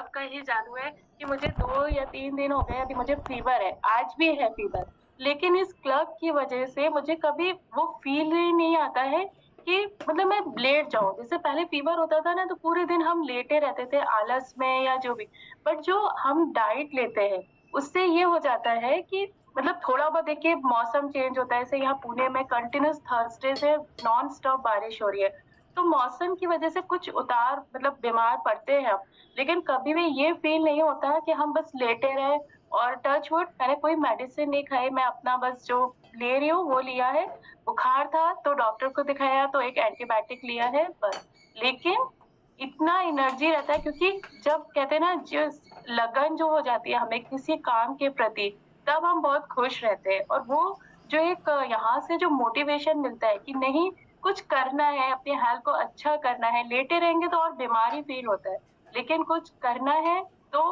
Club का ही जादू है कि मुझे 2 या 3 दिन हो गए, अभी मुझे फ़ीवर है, आज भी है फ़ीवर। लेकिन इस क्लब की वज़ह से मुझे कभी वो फ़ील ही नहीं आता है कि मतलब मैं लेट जाऊँ। जैसे पहले फ़ीवर होता था ना, तो पूरे दिन हम लेटे रहते थे आलस में या जो भी। बट जो हम डाइट लेते हैं, उससे ये हो जाता है कि मतलब थोड़ा बहुत देखिए मौसम चेंज होता है, जैसे यहाँ पुणे में कंटिन्यूअस थर्सडे से नॉन स्टॉप बारिश हो रही है। तो मौसम की वजह से कुछ उतार मतलब बीमार पड़ते हैं हम, लेकिन कभी भी ये फ़ील नहीं होता कि हम बस लेटे रहे और टच वुड मैंने कोई मेडिसिन नहीं खाई, मैं अपना बस जो ले रही हूँ वो लिया है। बुखार था तो डॉक्टर को दिखाया तो एक एंटीबायोटिक लिया है बस। लेकिन इतना एनर्जी रहता है क्योंकि जब कहते हैं ना जिस लगन जो हो जाती है हमें किसी काम के प्रति, तब हम बहुत खुश रहते हैं और वो जो एक यहाँ से जो मोटिवेशन मिलता है कि नहीं कुछ करना है, अपनी हेल्थ को अच्छा करना है, लेटे रहेंगे तो और बीमारी फ़ील होता है, लेकिन कुछ करना है तो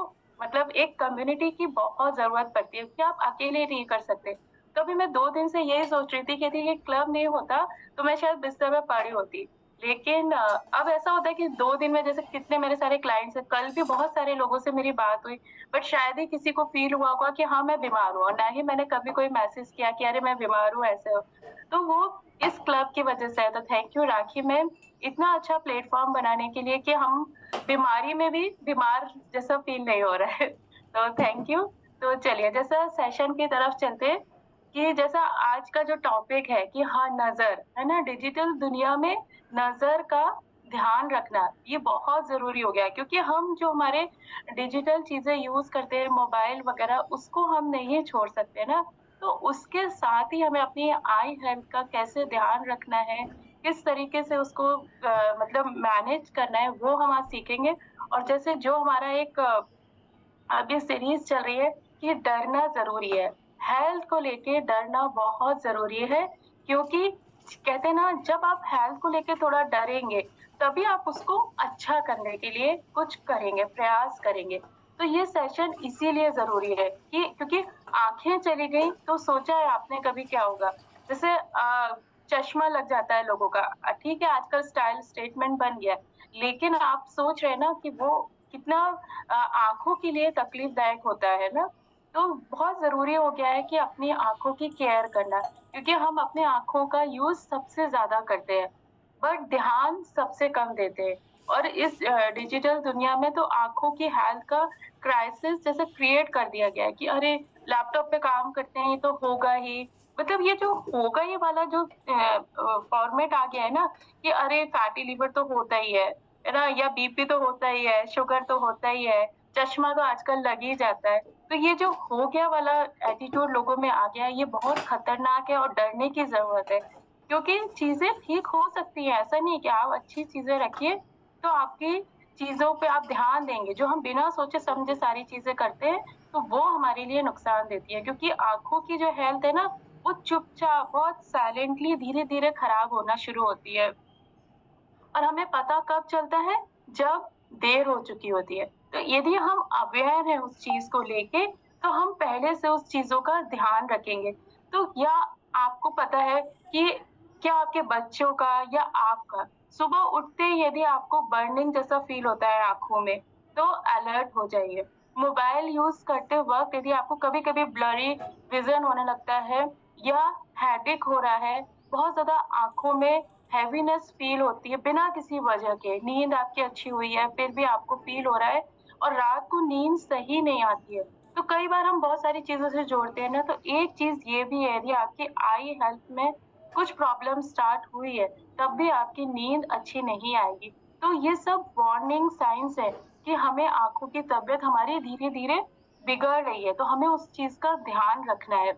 मतलब एक कम्युनिटी की बहुत ज़रूरत पड़ती है क्योंकि आप अकेले नहीं कर सकते। कभी मैं 2 दिन से यही सोच रही थी कि यदि ये क्लब नहीं होता, तो मैं शायद बिस्तर में पड़ी होती। लेकिन अब ऐसा होता है कि 2 दिन में जैसे कितने मेरे सारे क्लाइंट्स हैं, कल भी बहुत सारे लोगों से मेरी बात हुई, बट शायद ही किसी को फ़ील हुआ होगा कि हाँ, मैं बीमार हूँ और ना ही मैंने कभी कोई मैसेज किया कि अरे मैं बीमार हूँ, ऐसे हो। तो वो इस क्लब की वजह से है, तो थैंक यू राखी मैम, इतना अच्छा प्लेटफ़ॉर्म बनाने के लिए कि हम बीमारी में भी बीमार जैसा फ़ील नहीं हो रहा है। तो थैंक यू। तो चलिए जैसा सेशन की तरफ चलते हैं कि जैसा आज का जो टॉपिक है कि हाँ, नज़र, है ना? डिजिटल दुनिया में नज़र का ध्यान रखना, ये बहुत ज़रूरी हो गया है क्योंकि हम जो हमारे डिजिटल चीज़ें यूज़ करते हैं, मोबाइल वगैरह, उसको हम नहीं छोड़ सकते ना। तो उसके साथ ही हमें अपनी आई हेल्थ का कैसे ध्यान रखना है, किस तरीके से उसको मतलब मैनेज करना है, वो हम आज सीखेंगे। और जैसे जो हमारा एक अभी सीरीज़ चल रही है कि डरना ज़रूरी है। हेल्थ को लेके डरना बहुत ज़रूरी है क्योंकि कहते हैं ना जब आप हेल्थ को लेके थोड़ा डरेंगे, तभी आप उसको अच्छा करने के लिए कुछ करेंगे, प्रयास करेंगे। तो ये सेशन इसीलिए ज़रूरी है कि क्योंकि आँखें चली गई तो सोचा है आपने कभी क्या होगा? जैसे चश्मा लग जाता है लोगों का। ठीक है आजकल स्टाइल स्टेटमेंट बन गया है, लेकिन आप सोच रहे हैं ना कि वो कितना आँखों के लिए तकलीफ़दायक होता है ना, तो बहुत ज़रूरी हो गया है कि अपनी आँखों की केयर करना, क्योंकि हम अपनी आँखों का यूज़ सबसे ज़्यादा करते हैं, बट ध्यान सबसे कम देते हैं। और इस डिजिटल दुनिया में तो आँखों की हेल्थ का क्राइसिस जैसे क्रिएट कर दिया गया है कि अरे! लैपटॉप पे काम करते हैं, ये तो होगा ही। मतलब ये जो होगा ही वाला जो फॉर्मेट आ गया है ना कि अरे! फैटी लिवर तो होता ही है ना? या बीपी तो होता ही है, शुगर तो होता ही है, चश्मा तो आजकल लग ही जाता है। तो ये जो हो गया वाला एटीट्यूड लोगों में आ गया है, ये बहुत खतरनाक है और डरने की ज़रूरत है। क्योंकि चीज़ें ठीक हो सकती हैं, ऐसा नहीं है कि आप अच्छी चीज़ें रखिए, तो आपकी चीज़ों पे आप ध्यान देंगे। जो हम बिना सोचे-समझे सारी चीज़ें करते हैं, तो वो हमारे लिए नुकसान देती है क्योंकि आँखों की जो हेल्थ है ना, वो चुपचाप बहुत साइलेंटली धीरे-धीरे खराब होना शुरू होती है। और हमें पता कब चलता है? जब देर हो चुकी होती है। तो यदि हम अवेयर हैं उस चीज़ को लेके, तो हम पहले से उस चीज़ों का ध्यान रखेंगे। तो क्या आपको पता है कि क्या आपके बच्चों का या आपका सुबह उठते ही यदि आपको बर्निंग जैसा फ़ील होता है आँखों में, तो अलर्ट हो जाइए। मोबाइल यूज़ करते वक़्त यदि आपको कभी-कभी ब्लरी विज़न होने लगता है या हेडेक हो रहा है, बहुत ज़्यादा आँखों में हैवीनेस फ़ील होती है बिना किसी वजह के, नींद आपकी अच्छी हुई है, फिर भी आपको फ़ील हो रहा है और रात को नींद सही नहीं आती है। तो कई बार हम बहुत सारी चीज़ों से जोड़ते हैं ना, तो एक चीज़ ये भी है यदि आपकी आई हेल्थ में कुछ प्रॉब्लम स्टार्ट हुई है, तब भी आपकी नींद अच्छी नहीं आएगी। तो ये सब वार्निंग साइन्स है कि हमें आँखों की तबीयत हमारी धीरे-धीरे बिगड़ रही है, तो हमें उस चीज़ का ध्यान रखना है।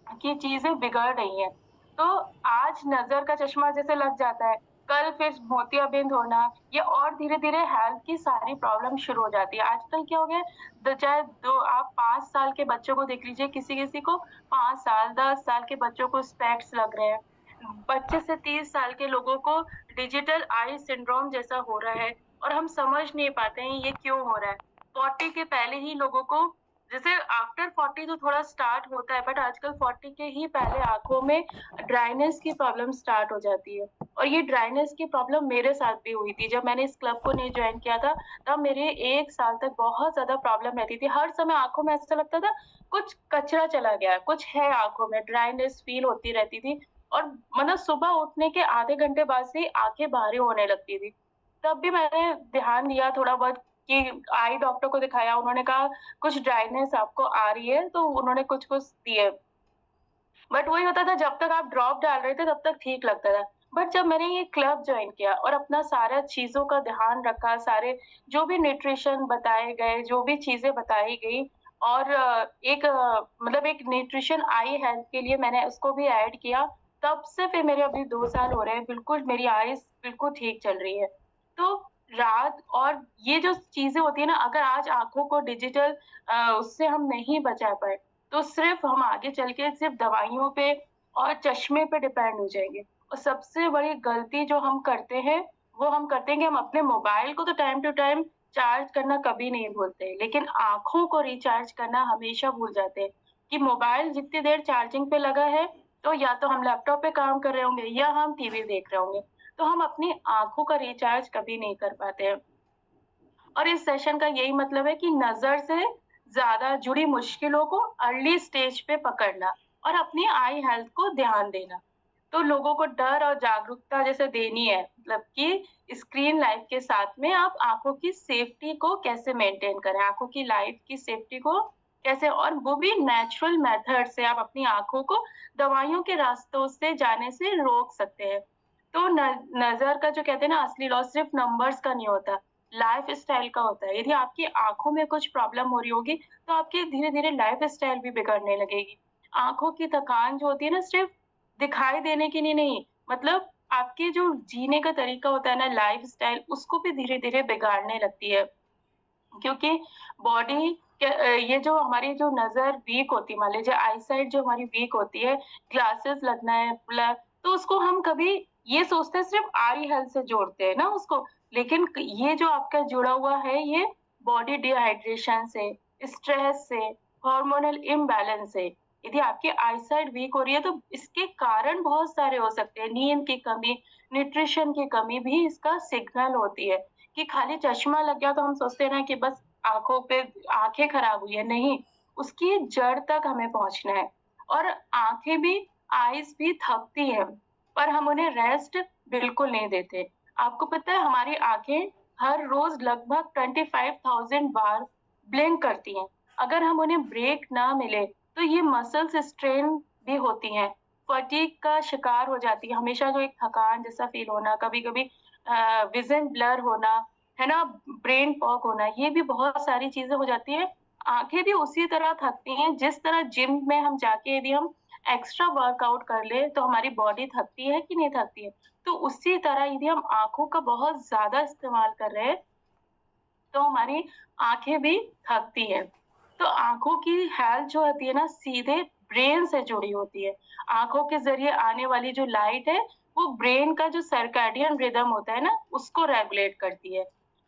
कि चीज़ें बिगड़ रही हैं। तो आज नज़र का चश्मा जैसे लग जाता है, कल फिर मोतियाबिंद होना, ये और धीरे-धीरे हेल्थ की सारी प्रॉब्लम शुरू हो जाती है। आजकल क्या हो गया है, द चाहे दो आप 5 साल के बच्चों को देख लीजिए, किसी-किसी को 5 साल, 10 साल के बच्चों को स्पेक्स लग रहे हैं। बच्चे से 30 साल के लोगों को डिजिटल आई सिंड्रोम जैसा हो रहा है और हम समझ नहीं पाते हैं ये क्यों हो रहा है। 40 के पहले ही लोगों को जैसे आफ्टर 40 तो थोड़ा स्टार्ट होता है, बट आजकल 40 के ही पहले आँखों में ड्राइनेस की प्रॉब्लम स्टार्ट हो जाती है। और ये ड्राइनेस की प्रॉब्लम मेरे साथ भी हुई थी। जब मैंने इस क्लब को नहीं जॉइन किया था, तब मेरे 1 साल तक बहुत ज़्यादा प्रॉब्लम रहती थी। हर समय आँखों में ऐसा लगता था कुछ कचरा चला गया है, कुछ है आँखों में, ड्राइनेस फ़ील होती रहती थी। और मतलब सुबह उठने के आधे घंटे बाद से ही आँखें भारी होने लगती थी। तब भी मैंने ध्यान दिया थोड़ा बहुत कि आई डॉक्टर को दिखाया, उन्होंने कहा कुछ ड्राइनेस आपको आ रही है, तो उन्होंने कुछ-कुछ दिए। बट वही होता था, जब तक आप ड्रॉप डाल रहे थे तब तक ठीक लगता था। बट जब मैंने ये क्लब जॉइन किया और अपना सारा चीज़ों का ध्यान रखा, सारे जो भी न्यूट्रिशन बताए गए, जो भी चीज़ें बताई गई और मतलब एक न्यूट्रिशन आई हेल्थ के लिए मैंने उसको भी ऐड किया, तब से फिर मेरे अभी 2 साल हो रहे हैं, बिल्कुल मेरी आईज़ बिल्कुल ठीक चल रही है। तो रात और ये जो चीज़ें होती है ना, अगर आज आँखों को डिजिटल उससे हम नहीं बचा पाए, तो सिर्फ़ हम आगे चल के सिर्फ़ दवाइयों पे और चश्मे पे डिपेंड हो जाएँगे। और सबसे बड़ी गलती जो हम करते हैं, वो हम करते हैं कि हम अपने मोबाइल को तो टाइम टू टाइम चार्ज करना कभी नहीं भूलते, लेकिन आँखों को रिचार्ज करना हमेशा भूल जाते हैं, कि मोबाइल जितनी देर चार्जिंग पे लगा है, तो या तो हम लैपटॉप पे काम कर रहे होंगे या हम टीवी देख रहे होंगे। तो हम अपनी आँखों का रिचार्ज कभी नहीं कर पाते हैं। और इस सेशन का यही मतलब है कि नज़र से ज़्यादा जुड़ी मुश्किलों को अर्ली स्टेज पे पकड़ना और अपनी आई हेल्थ को ध्यान देना। तो लोगों को डर और जागरूकता जैसे देनी है, मतलब कि स्क्रीन लाइफ के साथ में आप आँखों की सेफ्टी को कैसे मेंटेन करें, आँखों की लाइफ की सेफ्टी को कैसे, और वो भी नेचुरल मेथड से आप अपनी आँखों को दवाइयों के रास्तों से जाने से रोक सकते हैं। तो नज़र का जो कहते हैं ना असली लॉस सिर्फ़ नंबर्स का नहीं होता, लाइफ़स्टाइल का होता है। यदि आपकी आँखों में कुछ प्रॉब्लम हो रही होगी, तो आपकी धीरे-धीरे लाइफ़स्टाइल भी बिगड़ने लगेगी। आँखों की थकान जो होती है ना, सिर्फ़ दिखाई देने के लिए नहीं, मतलब आपके जो जीने का तरीका होता है ना, लाइफ़स्टाइल, उसको भी धीरे-धीरे बिगाड़ने लगती है। क्योंकि बॉडी ये जो हमारी जो नज़र वीक होती है, मान लीजिए आईसाइट जो हमारी वीक होती है, ग्लासेस लगना है, तो उसको हम कभी ये सोचते हैं सिर्फ़ आई हेल्थ से जोड़ते हैं ना उसको, लेकिन ये जो आपका जुड़ा हुआ है, ये बॉडी डिहाइड्रेशन से, स्ट्रेस से, हार्मोनल इम्बैलेंस से। यदि आपकी आईसाइट वीक हो रही है, तो इसके कारण बहुत सारे हो सकते हैं। नींद की कमी, न्यूट्रिशन की कमी भी इसका सिग्नल होती है। कि खाली चश्मा लग गया तो हम सोचते हैं ना कि बस आँखों पे आँखें खराब हुई है, नहीं, उसकी जड़ तक हमें पहुँचना है। और आँखें भी, आईज़ भी थकती हैं, पर हम उन्हें रेस्ट बिल्कुल नहीं देते। आपको पता है हमारी आँखें हर रोज़ लगभग 25,000 बार ब्लिंक करती हैं। अगर हम उन्हें ब्रेक ना मिले, तो ये मसल्स स्ट्रेन भी होती हैं, फटीग का शिकार हो जाती है, हमेशा जो एक थकान जैसा फ़ील होना, कभी-कभी विज़न ब्लर होना, है ना? ब्रेन फॉग होना, ये भी बहुत सारी चीज़ें हो जाती हैं। आँखें भी उसी तरह थकती हैं, जिस तरह जिम में हम जाके यदि हम एक्स्ट्रा वर्कआउट कर लें, तो हमारी बॉडी थकती है कि नहीं थकती है? तो उसी तरह यदि हम आँखों का बहुत ज़्यादा इस्तेमाल कर रहे हैं, तो हमारी आँखें भी थकती हैं। तो आँखों की हेल्थ जो होती है ना, सीधे ब्रेन से जुड़ी होती है। आँखों के ज़रिए आने वाली जो लाइट है, वो ब्रेन का जो सर्कैडियन रिदम होता है ना, उसको रेगुलेट करती है।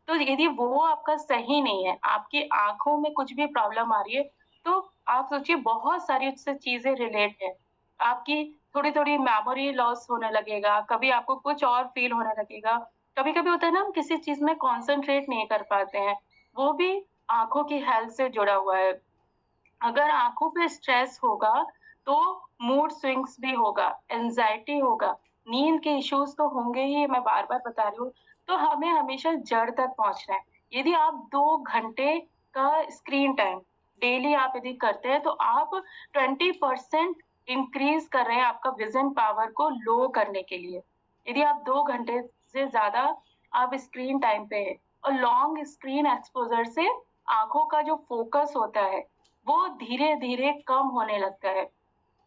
तो यदि वो आपका सही नहीं है, आपकी आँखों में कुछ भी प्रॉब्लम आ रही है, तो आप सोचिए बहुत सारी उससे चीज़ें रिलेट हैं। आपकी थोड़ी-थोड़ी मेमोरी लॉस होने लगेगा, कभी आपको कुछ और फ़ील होने लगेगा। कभी-कभी होता है ना, हम किसी चीज़ में कॉन्संट्रेट नहीं कर पाते हैं, वो भी आँखों की हेल्थ से जुड़ा हुआ है। अगर आँखों पे स्ट्रेस होगा, तो मूड स्विंग्स भी होगा, एंग्ज़ायटी होगा, नींद के इश्यूज़ तो होंगे ही, मैं बार-बार बता रही हूँ। तो हमें हमेशा जड़ तक पहुँचना है। यदि आप 2 घंटे का स्क्रीन टाइम डेली आप यदि करते हैं, तो आप 20% इंक्रीज़ कर रहे हैं आपका विज़न पावर को लो करने के लिए। यदि आप 2 घंटे से ज़्यादा आप स्क्रीन टाइम पे हैं, और लॉन्ग स्क्रीन एक्सपोज़र से आँखों का जो फ़ोकस होता है, वो धीरे-धीरे कम होने लगता है।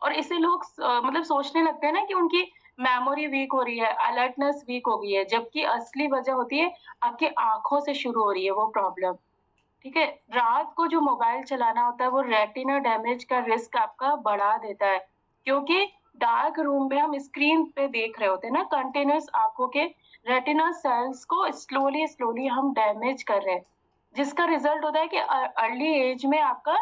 और इससे लोग मतलब सोचने लगते हैं ना कि उनकी मेमोरी वीक हो रही है, अलर्टनेस वीक हो गई है, जबकि असली वजह होती है आपकी आँखों से शुरू हो रही है वो प्रॉब्लम, ठीक है? रात को जो मोबाइल चलाना होता है, वो रेटिना डैमेज का रिस्क आपका बढ़ा देता है, क्योंकि डार्क रूम में हम स्क्रीन पे देख रहे होते हैं ना, कंटीन्यूअस आँखों के रेटिना सेल्स को स्लोली-स्लोली हम डैमेज कर रहे हैं, जिसका रिज़ल्ट होता है कि अर्ली एज में आपका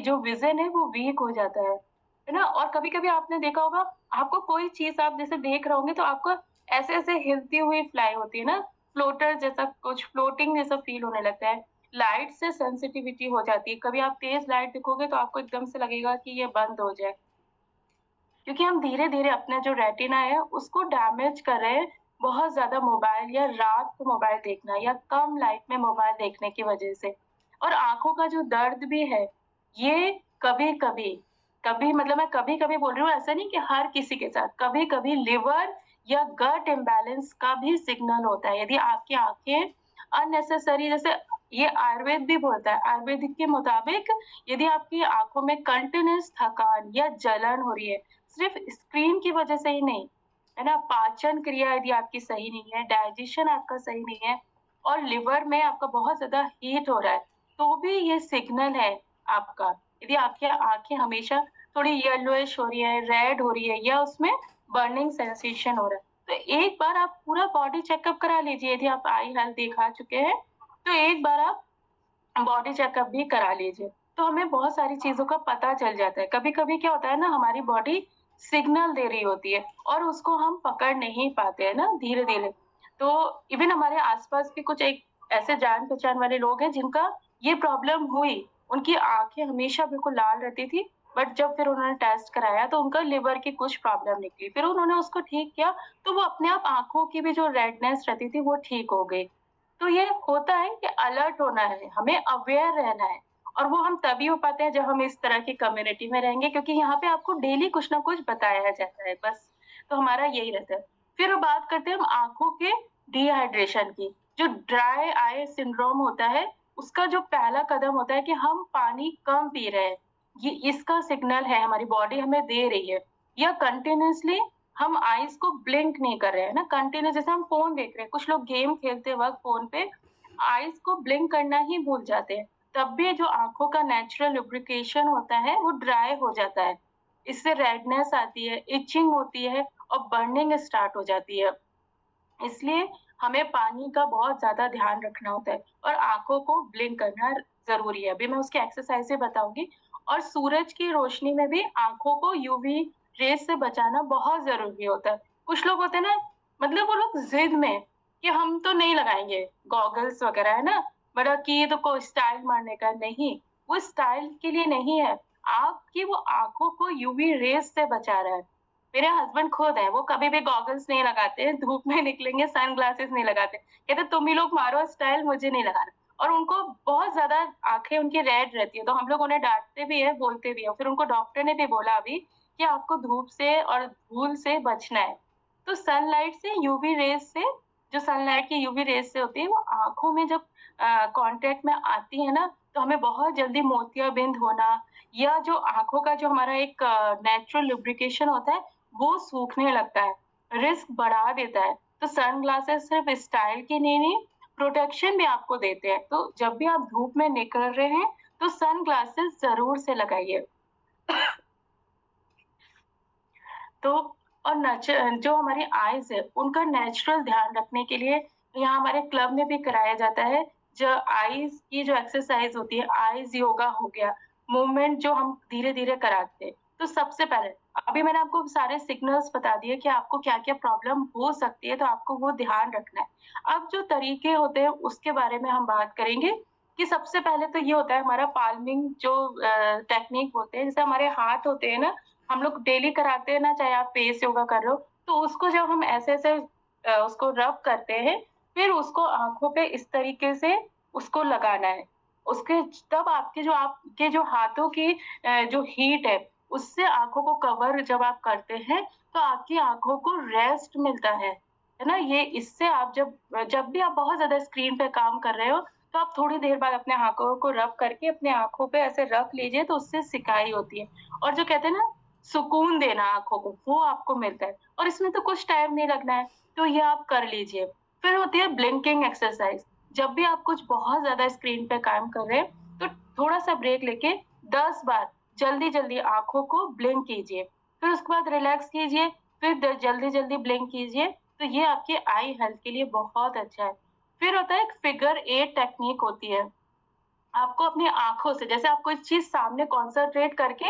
जो विज़न है वो वीक हो जाता है ना? और कभी-कभी आपने देखा होगा, आपको कोई चीज़ आप जैसे देख रहे होंगे तो आपको ऐसे-ऐसे हिलती हुई फ्लाई होती है ना, फ्लोटर जैसा कुछ फ्लोटिंग जैसा फ़ील होने लगता है। लाइट से सेंसिटिविटी हो जाती है, कभी आप तेज़ लाइट देखोगे तो आपको एकदम से लगेगा कि ये बंद हो जाए। क्योंकि हम धीरे-धीरे अपना जो रेटिना है उसको डैमेज कर रहे हैं, बहुत ज़्यादा मोबाइल या रात को मोबाइल देखना या कम लाइट में मोबाइल देखने की वज़ह से। और आँखों का जो दर्द भी है, ये कभी-कभी, कभी मतलब मैं कभी-कभी बोल रही हूँ, ऐसा नहीं कि हर किसी के साथ, कभी-कभी लिवर या गट इम्बैलेंस का भी सिग्नल होता है। यदि आपकी आँखें अननेसेसरी, जैसे ये आयुर्वेद भी बोलता है, आयुर्वेदिक के मुताबिक यदि आपकी आँखों में कंटीन्यूअस थकान या जलन हो रही है, सिर्फ स्क्रीन की वजह से ही नहीं, है ना? पाचन क्रिया यदि आपकी सही नहीं है, डाइजेशन आपका सही नहीं है और लिवर में आपका बहुत ज़्यादा हीट हो रहा है, तो भी ये सिग्नल है आपका। यदि आपकी आँखें हमेशा थोड़ी येलोइश हो रही है, रेड हो रही है या उसमें बर्निंग सेंसेशन हो रहा है, तो एक बार आप पूरा बॉडी चेकअप करा लीजिए। यदि आप आई हेल्थ दिखा चुके हैं, तो एक बार आप बॉडी चेकअप भी करा लीजिए, तो हमें बहुत सारी चीज़ों का पता चल जाता है। कभी-कभी क्या होता है ना, हमारी बॉडी सिग्नल दे रही होती है और उसको हम पकड़ नहीं पाते हैं ना धीरे-धीरे। तो इवन हमारे आस-पास भी कुछ एक ऐसे जान-पहचान वाले लोग हैं जिनका ये प्रॉब्लम हुई। उनकी आँखें हमेशा बिल्कुल लाल रहती थी, बट जब फिर उन्होंने टेस्ट कराया तो उनका लिवर की कुछ प्रॉब्लम निकली। फिर उन्होंने उसको ठीक किया, तो वो अपने आप आँखों की भी जो रेडनेस रहती थी वो ठीक हो गई। तो ये होता है कि अलर्ट होना है, हमें अवेयर रहना है और वो हम तभी हो पाते हैं जब हम इस तरह की कम्युनिटी में रहेंगे, क्योंकि यहाँ पे आपको डेली कुछ ना कुछ बताया जाता है बस। तो हमारा यही रहता है। फिर बात करते हैं हम आँखों के डिहाइड्रेशन की। जो ड्राई आई सिंड्रोम होता है, उसका जो पहला कदम होता है कि हम पानी कम पी रहे हैं। ये इसका सिग्नल है, हमारी बॉडी हमें दे रही है। या कंटिन्यूअसली हम आईज़ को ब्लिंक नहीं कर रहे हैं ना, कंटिन्यू जैसे हम फ़ोन देख रहे हैं, कुछ लोग गेम खेलते वक़्त फ़ोन पे आईज़ को ब्लिंक करना ही भूल जाते हैं। तब भी जो आँखों का नेचुरल लुब्रिकेशन होता है, वो ड्राई हो जाता है। इससे रेडनेस आती है, इचिंग होती है और बर्निंग स्टार्ट हो जाती है। इसलिए हमें पानी का बहुत ज़्यादा ध्यान रखना होता है और आँखों को ब्लिंक करना ज़रूरी है। अभी मैं उसकी एक्सरसाइज़ भी बताऊँगी। और सूरज की रोशनी में भी आँखों को यूवी रेज़ से बचाना बहुत ज़रूरी होता है। कुछ लोग होते हैं ना, मतलब वो लोग ज़िद में कि हम तो नहीं लगाएँगे गॉगल्स वग़ैरह, है ना? मतलब कि ये तो कोई स्टाइल मारने का नहीं, वो स्टाइल के लिए नहीं है। आपकी वो आँखों को यूवी रेज़ से बचा रहा है। मेरे हस्बैंड खुद हैं, वो कभी भी गॉगल्स नहीं लगाते, धूप में निकलेंगे सनग्लासेस नहीं लगाते। कहते तुम ही लोग मारो स्टाइल, मुझे नहीं लगाना। और उनको बहुत ज़्यादा आँखें उनकी रेड रहती है, तो हम लोग उन्हें डाँटते भी हैं, बोलते भी हैं। फिर उनको डॉक्टर ने भी बोला अभी कि आपको धूप से और धूल से बचना है। तो सनलाइट से यूवी रेज़ से, जो सनलाइट की यूवी रेज़ से होती है, वो आँखों में जब कॉन्टैक्ट में आती है ना, तो हमें बहुत जल्दी मोतियाबिंद होना या जो आँखों का जो हमारा एक नेचुरल लुब्रिकेशन होता है, वो सूखने लगता है, रिस्क बढ़ा देता है। तो सनग्लासेस सिर्फ स्टाइल के लिए नहीं, प्रोटेक्शन भी आपको देते हैं। तो जब भी आप धूप में निकल रहे हैं, तो सनग्लासेस ज़रूर से लगाइए। तो और जो हमारी आईज़ है, उनका नेचुरल ध्यान रखने के लिए यहाँ हमारे क्लब में भी कराया जाता है। जो आईज़ की जो एक्सरसाइज़ होती है, आईज़ योगा हो गया, मूवमेंट जो हम धीरे-धीरे कराते हैं। तो सबसे पहले अभी मैंने आपको सारे सिग्नल्स बता दिए कि आपको क्या-क्या प्रॉब्लम हो सकती है, तो आपको वो ध्यान रखना है। अब जो तरीके होते हैं, उसके बारे में हम बात करेंगे कि सबसे पहले तो ये होता है हमारा पाल्मिंग जो टेक्निक होते हैं, जैसे हमारे हाथ होते हैं ना, हम लोग डेली कराते हैं ना, चाहे आप फेस योगा कर रहे हो, तो उसको जब हम ऐसे-ऐसे उसको रब करते हैं, फिर उसको आँखों पे इस तरीके से उसको लगाना है। उसके तब आपके जो हाथों की जो हीट है, उससे आँखों को कवर जब आप करते हैं, तो आपकी आँखों को रेस्ट मिलता है ना? ये इससे आप जब भी आप बहुत ज़्यादा स्क्रीन पे काम कर रहे हो, तो आप थोड़ी देर बाद अपने आँखों को रब करके अपने आँखों पे ऐसे रख लीजिए, तो उससे सिकाई होती है। और जो कहते हैं ना, सुकून देना आँखों को, वो आपको मिलता है और इसमें तो कुछ टाइम नहीं लगना है, तो ये आप कर लीजिए। फिर होती है ब्लिंकिंग एक्सरसाइज़। जब भी आप कुछ बहुत ज़्यादा स्क्रीन पे काम कर रहे हैं, तो थोड़ा-सा ब्रेक लेके 10 बार जल्दी-जल्दी आँखों को ब्लिंक कीजिए। फिर उसके बाद रिलैक्स कीजिए, फिर द जल्दी-जल्दी ब्लिंक कीजिए, तो ये आपकी आई हेल्थ के लिए बहुत अच्छा है। फिर होता है एक फिगर 8 टेक्निक होती है। आपको अपनी आँखों से, जैसे आप कोई चीज़ सामने कॉन्संट्रेट करके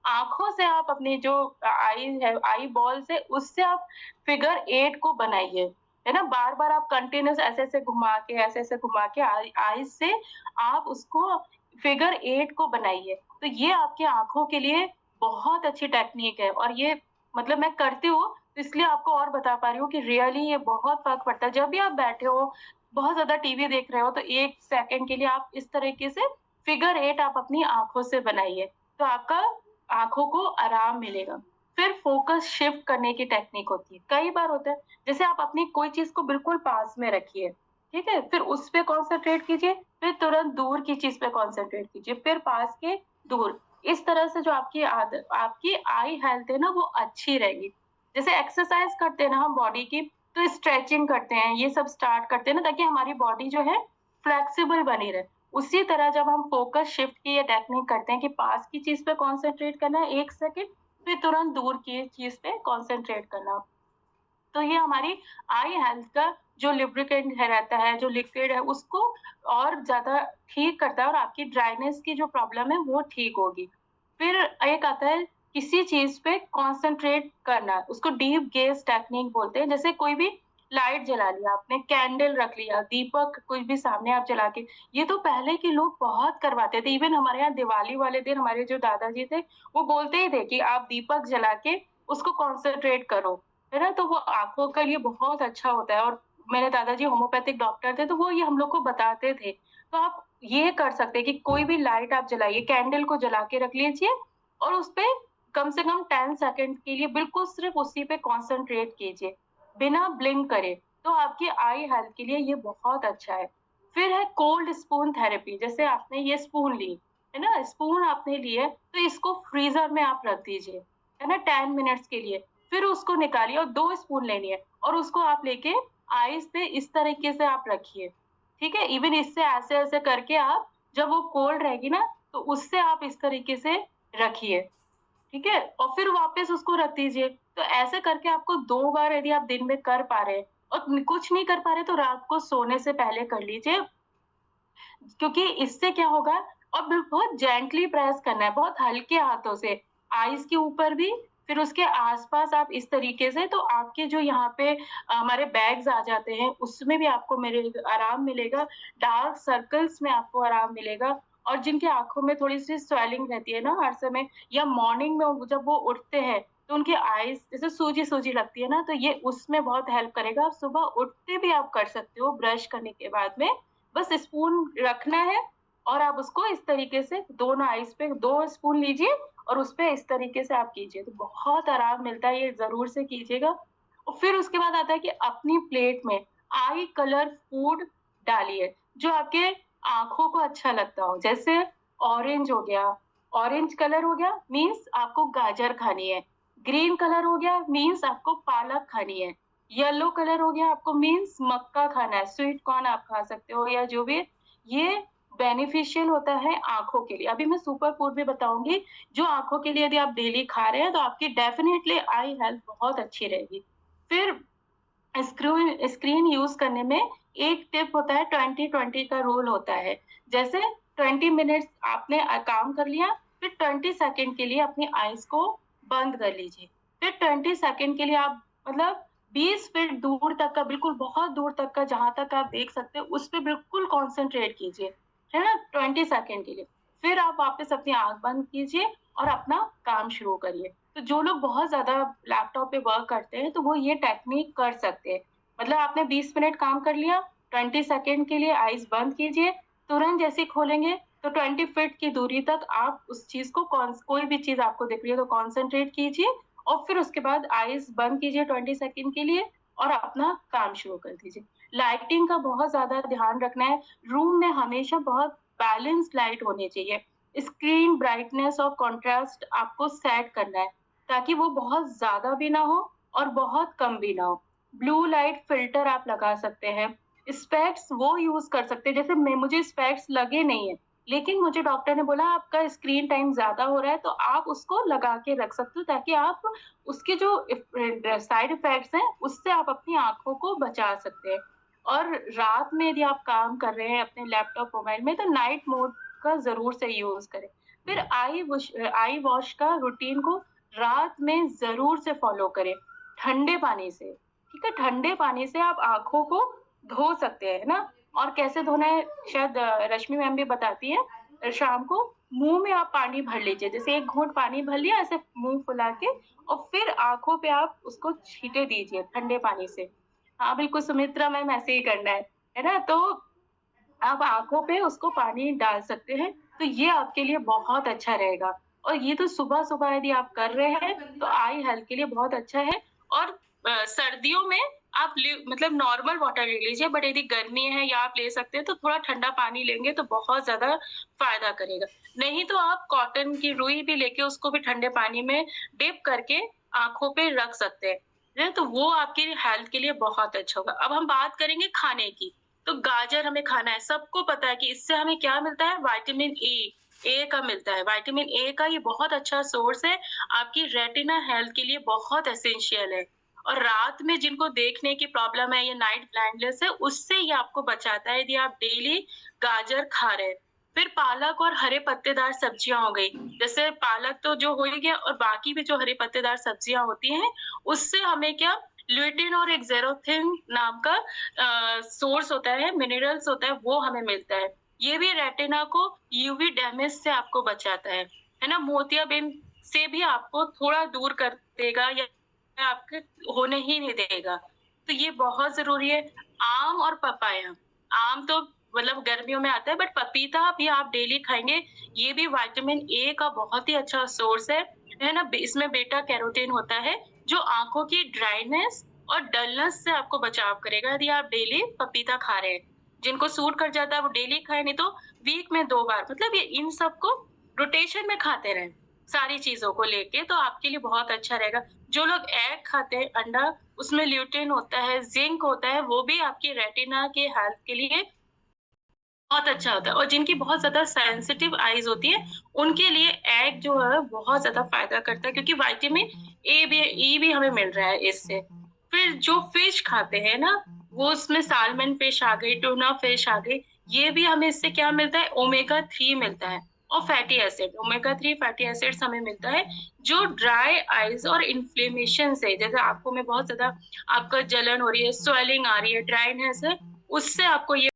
आँखों से आप अपनी जो आई है, आई बॉल से उससे आप फिगर 8 को बनाइए, है ना? बार-बार आप कंटीन्यूअस ऐसे-ऐसे घुमा के, ऐसे-ऐसे घुमा के आईज़ से आप उसको फिगर 8 को बनाइए। तो ये आपकी आँखों के लिए बहुत अच्छी टेक्नीक है और ये मतलब मैं करती हूँ, तो इसलिए आपको और बता पा रही हूँ कि रियली ये बहुत फ़र्क पड़ता है। जब भी आप बैठे हो, बहुत ज़्यादा टीवी देख रहे हो, तो 1 सेकंड के लिए आप इस तरीके से फिगर 8 आप अपनी आँखों से बनाइए, तो आपका आँखों को आराम मिलेगा। फिर फ़ोकस शिफ्ट करने की टेक्निक होती है। कई बार होता है, जैसे आप अपनी कोई चीज़ को बिल्कुल पास में रखिए, ठीक है? फिर उस पे कॉन्संट्रेट कीजिए, फिर तुरंत दूर की चीज़ पे कॉन्संट्रेट कीजिए, फिर पास के दूर। इस तरह से जो आपकी आई हेल्थ है ना, वो अच्छी रहेगी। जैसे एक्सरसाइज़ करते हैं ना हम बॉडी की, तो स्ट्रेचिंग करते हैं, ये सब स्टार्ट करते हैं ना ताकि हमारी बॉडी जो है फ्लेक्सिबल बनी रहे। उसी तरह जब हम फ़ोकस शिफ्ट की ये टेक्निक करते हैं कि पास की चीज़ पे कॉन्संट्रेट करना है 1 सेकंड, फिर तुरंत दूर की चीज़ पे कॉन्संट्रेट करना। तो ये हमारी आई हेल्थ का जो लुब्रिकेंट है रहता है, जो लिक्विड है उसको और ज़्यादा ठीक करता है और आपकी ड्राइनेस की जो प्रॉब्लम है वो ठीक होगी। फिर एक आता है किसी चीज़ पे कॉन्संट्रेट करना, उसको डीप गेज़ टेक्निक बोलते हैं। जैसे कोई भी लाइट जला लिया आपने, कैंडल रख लिया, दीपक कुछ भी सामने आप जला के, ये तो पहले के लोग बहुत करवाते थे। इवन हमारे यहाँ दिवाली वाले दिन हमारे जो दादाजी थे, वो बोलते ही थे कि आप दीपक जला के उसको कॉन्संट्रेट करो। है ना? तो वो आँखों के लिए बहुत अच्छा होता है और मेरे दादाजी होम्योपैथिक डॉक्टर थे, तो वो ये हम लोग को बताते थे। तो आप ये कर सकते हैं कि कोई भी लाइट आप जलाइए, कैंडल को जला के रख लीजिए और उसपे कम से कम 10 सेकंड के लिए बिल्कुल सिर्फ़ उसी पे कॉन्संट्रेट कीजिए, बिना ब्लिंक करे। तो आपकी आई हेल्थ के लिए ये बहुत अच्छा है। फिर है कोल्ड स्पून थेरेपी, जैसे आपने ये स्पून ली, है ना? स्पून आपने ली है, तो इसको फ्रीज़र में आप रख दीजिए, है ना? 10 मिनट्स के लिए। फिर उसको निकालिए और 2 स्पून लेनी है और उसको आप लेके आइस पे इस तरीके से आप रखिए, ठीक है? इवन इससे ऐसे-ऐसे करके आप जब वो कोल्ड रहेगी ना, तो उससे आप इस तरीके से रखिए, ठीक है? और फिर वापस उसको रख दीजिए। तो ऐसे करके आपको 2 बार यदि आप दिन में कर पा रहे हैं और कुछ नहीं कर पा रहे तो रात को सोने से पहले कर लीजिए क्योंकि इससे क्या होगा और बहुत जेंटली प्रेस करना है, बहुत हल्के हाथों से, आईज़ के ऊपर भी, फिर उसके आस-पास आप इस तरीके से तो आपके जो यहाँ पे हमारे बैग्स आ जाते हैं, उसमें भी आपको आराम मिलेगा, डार्क सर्कल्स में आपको आराम मिलेगा और जिनकी आँखों में थोड़ी-सी स्वेलिंग रहती है ना हर समय या मॉर्निंग में जब वो उठते हैं, तो उनकी आईज़ जैसे सूजी-सूजी लगती है ना, तो ये उसमें बहुत हेल्प करेगा। आप सुबह उठते भी आप कर सकते हो ब्रश करने के बाद में बस स्पून रखना है और आप उसको इस तरीके से दोनों आइस पे 2 स्पून लीजिए और उसपे इस तरीके से आप कीजिए, तो बहुत आराम मिलता है, ये ज़रूर से कीजिएगा। और फिर उसके बाद आता है कि अपनी प्लेट में आई कलर फूड डालिए, जो आपके आँखों को अच्छा लगता हो। जैसे ऑरेंज हो गया, ऑरेंज कलर हो गया मीन्स आपको गाजर खानी है, ग्रीन कलर हो गया मीन्स आपको पालक खानी है। येलो कलर हो गया आपको मीन्स मक्का खाना है, स्वीट कॉर्न आप खा सकते हो या जो भी ये बेनिफिशियल होता है आँखों के लिए। अभी मैं सुपर फूड भी बताऊँगी, जो आँखों के लिए यदि आप डेली खा रहे हैं तो आपकी डेफिनिटली आई हेल्थ बहुत अच्छी रहेगी। फिर स्क्रीन स्क्रीन यूज़ करने में एक टिप होता है 20-20 का रूल होता है। जैसे 20 मिनट्स आपने काम कर लिया, फिर 20 सेकंड के लिए अपनी आइज़ को बंद कर लीजिए। फिर 20 सेकंड के लिए आप मतलब 20 फीट दूर तक का बिल्कुल बहुत दूर तक का जहाँ तक आप देख सकते हो, उस पे बिल्कुल कॉन्संट्रेट कीजिए, है ना? 20 सेकंड के लिए। फिर आप वापस अपनी आँख बंद कीजिए और अपना काम शुरू करिए। तो जो लोग बहुत ज़्यादा लैपटॉप पे वर्क करते हैं, तो वो ये टेक्नीक कर सकते हैं। मतलब आपने 20 मिनट काम कर लिया, 20 सेकंड के लिए आइज़ बंद कीजिए, तुरंत जैसे ही खोलेंगे, तो 20 फीट की दूरी तक आप उस चीज़ को कोई भी चीज़ आपको दिख रही है, तो कॉन्संट्रेट कीजिए और फिर उसके बाद आइज़ बंद कीजिए 20 सेकंड के लिए और अपना काम शुरू कर दीजिए। लाइटिंग का बहुत ज़्यादा ध्यान रखना है, रूम में हमेशा बहुत बैलेंस्ड लाइट होनी चाहिए। स्क्रीन ब्राइटनेस और कंट्रास्ट आपको सेट करना है, ताकि वो बहुत ज़्यादा भी ना हो और बहुत कम भी ना हो। ब्लू लाइट फ़िल्टर आप लगा सकते हैं। स्पेक्स वो यूज़ कर सकते हैं, जैसे मुझे स्पेक्स लगे नहीं हैं, लेकिन मुझे डॉक्टर ने बोला आपका स्क्रीन टाइम ज़्यादा हो रहा है, तो आप उसको लगा के रख सकते हो ताकि आप उसके जो साइड इफ़ेक्ट्स हैं, उससे आप अपनी आँखों को बचा सकते हैं। और रात में यदि आप काम कर रहे हैं अपने लैपटॉप, मोबाइल में, तो नाइट मोड का ज़रूर से यूज़ करें। फिर आई वॉश का रूटीन को रात में ज़रूर से फ़ॉलो करें, ठंडे पानी से, ठीक है? ठंडे पानी से आप आँखों को धो सकते हैं, है ना? और कैसे धोना है शायद रश्मि मैम भी बताती हैं। शाम को मुँह में आप पानी भर लीजिए, जैसे 1 घूँट पानी भर लिया ऐसे मुँह फुला के और फिर आँखों पे आप उसको छींटे दीजिए ठंडे पानी से। हाँ, बिल्कुल सुमित्रा मैम ऐसे ही करना है ना? तो आप आँखों पे उसको पानी डाल सकते हैं, तो ये आपके लिए बहुत अच्छा रहेगा। और ये तो सुबह-सुबह यदि आप कर रहे हैं, तो आई हेल्थ के लिए बहुत अच्छा है और सर्दियों में आप मतलब नॉर्मल वाटर ले लीजिए, बट यदि गर्मी है या आप ले सकते हैं, तो थोड़ा ठंडा पानी लेंगे तो बहुत ज़्यादा फ़ायदा करेगा। नहीं तो आप कॉटन की रुई भी लेके उसको भी ठंडे पानी में डिप करके आँखों पे रख सकते हैं, तो वो आपकी हेल्थ के लिए बहुत अच्छा होगा। अब हम बात करेंगे खाने की। तो गाजर हमें खाना है, सबको पता है कि इससे हमें क्या मिलता है विटामिन ए का मिलता है। विटामिन ए का ये बहुत अच्छा सोर्स है, आपकी रेटिना हेल्थ के लिए बहुत एसेंशियल है। और रात में जिनको देखने की प्रॉब्लम है या नाइट ब्लाइंडनेस है, उससे ये आपको बचाता है यदि आप डेली गाजर खा रहे हैं। फिर पालक और हरे पत्तेदार सब्जियाँ हो गई, जैसे पालक तो जो हो ही गया और बाकी भी जो हरे पत्तेदार सब्जियाँ होती हैं, उससे हमें क्या ल्यूटिन और एक ज़ेरोथिन नाम का सोर्स होता है, मिनरल्स होता है, वो हमें मिलता है। ये भी रेटिना को यूवी डैमेज से आपको बचाता है ना? मोतियाबिंद से भी आपको थोड़ा दूर कर देगा या आपके होने ही नहीं देगा। तो ये बहुत ज़रूरी है। आम और पपाया, आम तो मतलब गर्मियों में आता है बट पपीता भी आप डेली खाएँगे, ये भी विटामिन ए का बहुत ही अच्छा सोर्स है ना? इसमें बीटा कैरोटीन होता है, जो आँखों की ड्राइनेस और डलनेस से आपको बचाव करेगा यदि आप डेली पपीता खा रहे हैं। जिनको सूट कर जाता है वो डेली खाएँ, नहीं तो वीक में 2 बार, मतलब ये इन सबको रोटेशन में खाते रहें, सारी चीज़ों को लेके तो आपके लिए बहुत अच्छा रहेगा। जो लोग एग खाते हैं, अंडा, उसमें ल्यूटिन होता है, ज़िंक होता है, वो भी आपकी रेटिना के हेल्थ के लिए बहुत अच्छा होता है। और जिनकी बहुत ज़्यादा सेंसिटिव आईज़ होती है, उनके लिए एग जो है बहुत ज़्यादा फ़ायदा करता है क्योंकि विटामिन ई भी हमें मिल रहा है इससे। फिर जो फिश खाते हैं ना, वो उसमें साल्मन फिश आ गई, टूना फिश आ गई, ये भी हमें इससे क्या मिलता है ओमेगा 3 मिलता है और fatty acid. Omega 3 fatty acids हमें मिलता है, जो ड्राई आईज़ और इन्फ्लेमेशन से, जैसे आँखों में बहुत ज़्यादा आपका जलन हो रही है, स्वेलिंग आ रही है, ड्राइनेस है, उससे आपको ये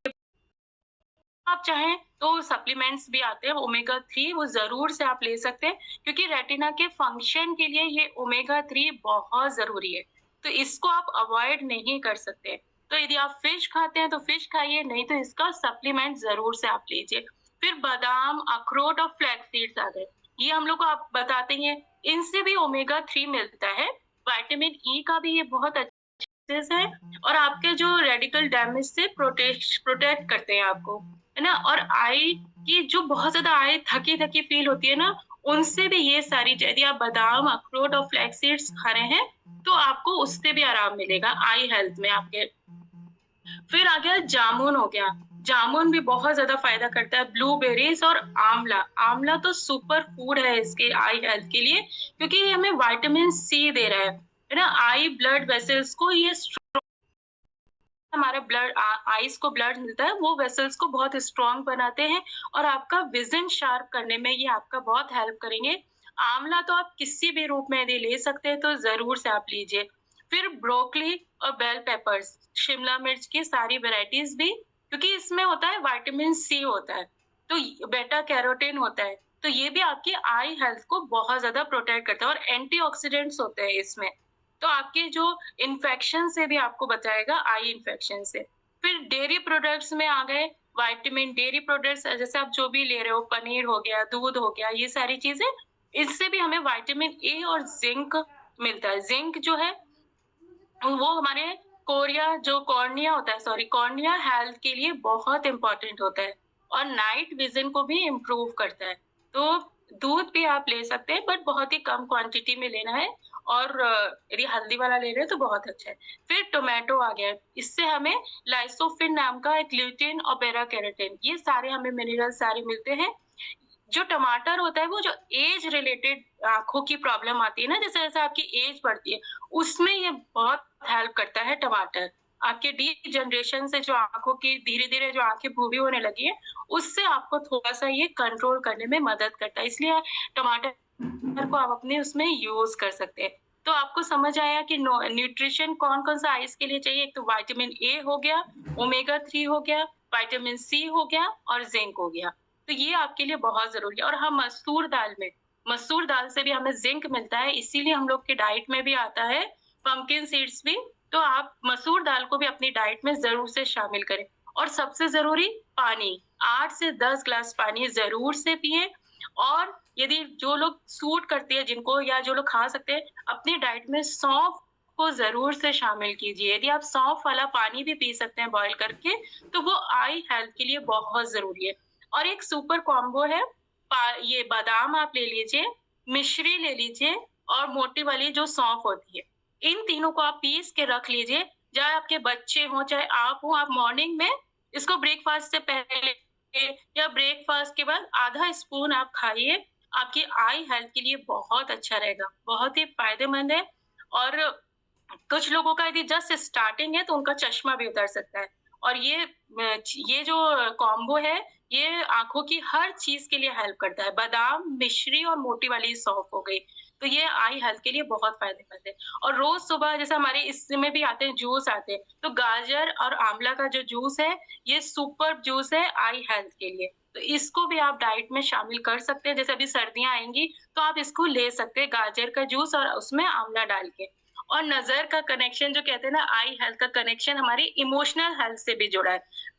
आप चाहें तो सप्लीमेंट्स भी आते हैं ओमेगा 3, वो ज़रूर से आप ले सकते हैं क्योंकि रेटिना के फंक्शन के लिए ये ओमेगा 3 बहुत ज़रूरी है। तो इसको आप अवॉइड नहीं कर सकते। तो यदि आप फिश खाते हैं तो फिश खाइए, नहीं तो इसका सप्लीमेंट ज़रूर से आप लीजिए। फिर बादाम, अखरोट और फ्लैक्स सीड्स आ गए। ये हम लोग को आप बताते ही हैं, इनसे भी ओमेगा 3 मिलता है। विटामिन ई का भी ये बहुत अच्छे से और आपके जो रेडिकल डैमेज से प्रोटेक्ट करते हैं आपको, है ना? और आई की जो बहुत ज़्यादा आई थकी-थकी फ़ील होती है ना, उनसे भी ये सारी यदि आप बादाम, अखरोट और फ्लैक्स सीड्स खा रहे हैं, तो आपको उससे भी आराम मिलेगा आई हेल्थ में आपके। फिर आ गया जामुन हो गया, जामुन भी बहुत ज़्यादा फ़ायदा करता है, ब्लूबेरीज़ और आँवला, आँवला तो सुपर फूड है इसके आई हेल्थ के लिए क्योंकि ये हमें विटामिन सी दे रहा है ना? आई ब्लड वेसल्स को ये हमारा आईज़ को ब्लड मिलता है, वो वेसल्स को बहुत स्ट्रॉन्ग बनाते हैं और आपका विज़न शार्प करने में ये आपका बहुत हेल्प करेंगे। आँवला तो आप किसी भी रूप में यदि ले सकते हैं तो ज़रूर से आप लीजिए। फिर ब्रोकली और बेल पेपर्स, शिमला मिर्च की सारी वैराइटीज़ भी क्योंकि इसमें होता है विटामिन सी होता है, तो बीटा कैरोटीन होता है, तो ये भी आपकी आई हेल्थ को बहुत ज़्यादा प्रोटेक्ट करता है और एंटीऑक्सीडेंट्स होते हैं इसमें। तो आपके जो इन्फेक्शन से भी आपको बचाएगा आई इन्फेक्शन से। फिर डेयरी प्रोडक्ट्स में आ गए विटामिन डेयरी प्रोडक्ट्स जैसे आप जो भी ले रहे हो पनीर हो गया, दूध हो गया, ये सारी चीज़ें इससे भी हमें विटामिन ए और ज़िंक मिलता है। ज़िंक जो है वो हमारे कॉर्निया होता है कॉर्निया हेल्थ के लिए बहुत इम्पोर्टेंट होता है और नाइट विज़न को भी इम्प्रूव करता है। तो दूध भी आप ले सकते हैं बट बहुत ही कम क्वांटिटी में लेना है और यदि हल्दी वाला ले रहे हैं तो बहुत अच्छा है। फिर टोमेटो आ गया है, इससे हमें लाइसोफिन नाम का एक ल्यूटिन और बेटा कैरोटीन ये सारे हमें मिनरल सारे मिलते हैं। जो टमाटर होता है वो जो एज रिलेटेड आँखों की प्रॉब्लम आती है ना, जैसे-जैसे आपकी एज बढ़ती है, उसमें ये बहुत हेल्प करता है टमाटर। आपके डीजनरेशन से जो आँखों की धीरे-धीरे जो आँखें भूरी होने लगी है, उससे आपको थोड़ा-सा ये कंट्रोल करने में मदद करता है। इसलिए टमाटर को आप अपने उसमें यूज़ कर सकते हैं। तो आपको समझ आया कि न्यूट्रिशन कौन-कौन सा आइज़ के लिए चाहिए। एक तो विटामिन ए हो गया, ओमेगा 3 हो गया, विटामिन सी हो गया और ज़िंक हो गया। तो ये आपके लिए बहुत ज़रूरी है और हाँ, मसूर दाल से भी हमें ज़िंक मिलता है, इसीलिए हम लोग की डाइट में भी आता है पम्पकिन सीड्स भी। तो आप मसूर दाल को भी अपनी डाइट में ज़रूर से शामिल करें और सबसे ज़रूरी पानी, 8 से 10 ग्लास पानी ज़रूर से पिएँ और यदि जो लोग सूट करती है जिनको या जो लोग खा सकते हैं, अपनी डाइट में सौंफ को ज़रूर से शामिल कीजिए। यदि आप सौंफ वाला पानी भी पी सकते हैं बॉयल करके, तो वो आई हेल्थ के लिए बहुत ज़रूरी है। और एक सुपर कॉम्बो है, ये बादाम आप ले लीजिए, मिश्री ले लीजिए और मोटी वाली जो सौंफ होती है। इन तीनों को आप पीस के रख लीजिए, चाहे आपके बच्चे हों, चाहे आप हों, आप मॉर्निंग में इसको ब्रेकफ़ास्ट से पहले या ब्रेकफ़ास्ट के बाद आधा स्पून आप खाइए, आपकी आई हेल्थ के लिए बहुत अच्छा रहेगा, बहुत ही फ़ायदेमंद है और कुछ लोगों का यदि जस्ट स्टार्टिंग है तो उनका चश्मा भी उतर सकता है और ये जो कॉम्बो है, ये आँखों की हर चीज़ के लिए हेल्प करता है। बादाम, मिश्री और मोटी वाली सौंफ हो गई, तो ये आई हेल्थ के लिए बहुत फ़ायदेमंद है और रोज़ सुबह जैसे हमारे इसमें भी आते हैं, जूस आते हैं, तो गाजर और आँवला का जो जूस है, ये सुपर्ब जूस है आई हेल्थ के लिए। तो इसको भी आप डाइट में शामिल कर सकते हैं, जैसे अभी सर्दियाँ आएँगी, तो आप इसको ले सकते हैं, गाजर का जूस और उसमें आँवला डाल के। और नज़र का कनेक्शन जो कहते हैं ना, आई हेल्थ का कनेक्शन हमारी इमोशनल हेल्थ से भी जुड़ा है।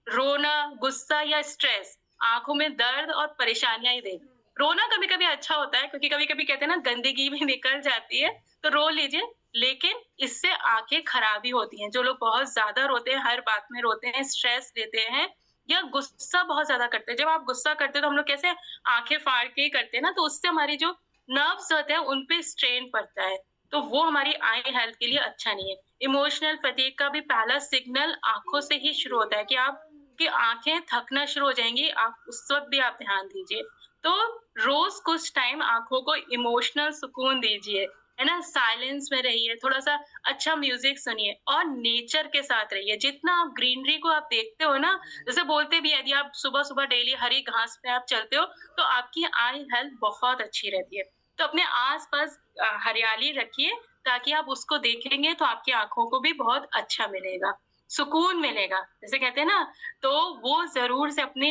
रोना, गुस्सा या स्ट्रेस आँखों में दर्द और परेशानियाँ ही देगा। रोना कभी-कभी अच्छा होता है क्योंकि कभी-कभी कहते हैं ना गंदगी भी निकल जाती है, तो रो लीजिए, लेकिन इससे आँखें खराब ही होती हैं। जो लोग बहुत ज़्यादा रोते हैं, हर बात में रोते हैं, स्ट्रेस लेते हैं या गुस्सा बहुत ज़्यादा करते हैं। जब आप गुस्सा करते हैं तो हम लोग कैसे आँखें फाड़ के ही करते हैं ना, तो उससे हमारी जो नर्व्स होते हैं उन पे स्ट्रेन पड़ता है, तो वो हमारी आई हेल्थ के लिए अच्छा नहीं है। इमोशनल फटीग का भी पहला सिग्नल आँखों से ही शुरू होता है कि आपकी आँखें थकना शुरू हो जाएँगी, आप उस वक़्त भी आप ध्यान दीजिए। तो रोज़ कुछ टाइम आँखों को इमोशनल सुकून दीजिए, है ना? साइलेंस में रहिए, थोड़ा-सा अच्छा म्यूज़िक सुनिए और नेचर के साथ रहिए। जितना आप ग्रीनरी को आप देखते हो ना, जैसे बोलते भी हैं यदि आप सुबह-सुबह डेली हरी घास पे आप चलते हो, तो आपकी आई हेल्थ बहुत अच्छी रहती है। तो अपने आस-पास हरियाली रखिए ताकि आप उसको देखेंगे तो आपकी आँखों को भी बहुत अच्छा मिलेगा, सुकून मिलेगा। जैसे कहते हैं ना, तो वो ज़रूर से अपने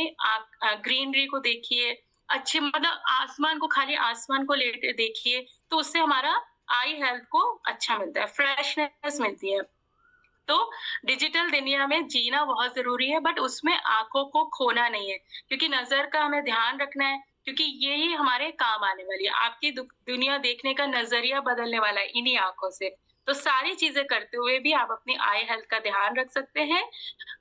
ग्रीनरी को देखिए, अच्छे मतलब आसमान को खाली आसमान को लेके देखिए, तो उससे हमारा आई हेल्थ को अच्छा मिलता है, फ्रेशनेस मिलती है। तो डिजिटल दुनिया में जीना बहुत ज़रूरी है बट उसमें आँखों को खोना नहीं है, क्योंकि नज़र का हमें ध्यान रखना है, क्योंकि यही हमारे काम आने वाली है। आपकी दुनिया देखने का नज़रिया बदलने वाला है इन्हीं आँखों से। तो सारी चीज़ें करते हुए भी आप अपनी आई हेल्थ का ध्यान रख सकते हैं,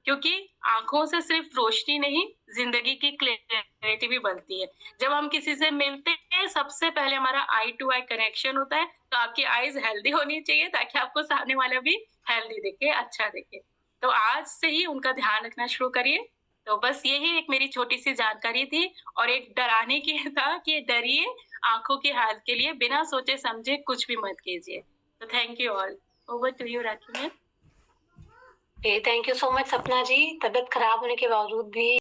क्योंकि आँखों से सिर्फ रोशनी नहीं, ज़िंदगी की क्लैरिटी भी बनती है। जब हम किसी से मिलते हैं, सबसे पहले हमारा आई टू आई कनेक्शन होता है, तो आपकी आईज़ हेल्दी होनी चाहिए ताकि आपको सामने वाला भी हेल्दी दिखे, अच्छा दिखे। तो आज से ही उनका ध्यान रखना शुरू करिए। तो बस यही एक मेरी छोटी-सी जानकारी थी और एक डराने की था कि डरिए, आँखों की हेल्थ के लिए बिना सोचे-समझे कुछ भी मत कीजिए। तो thank you all. Over to you Rakhi ma'am. Thank you so much Sapna ji. तबीयत खराब होने के बावजूद भी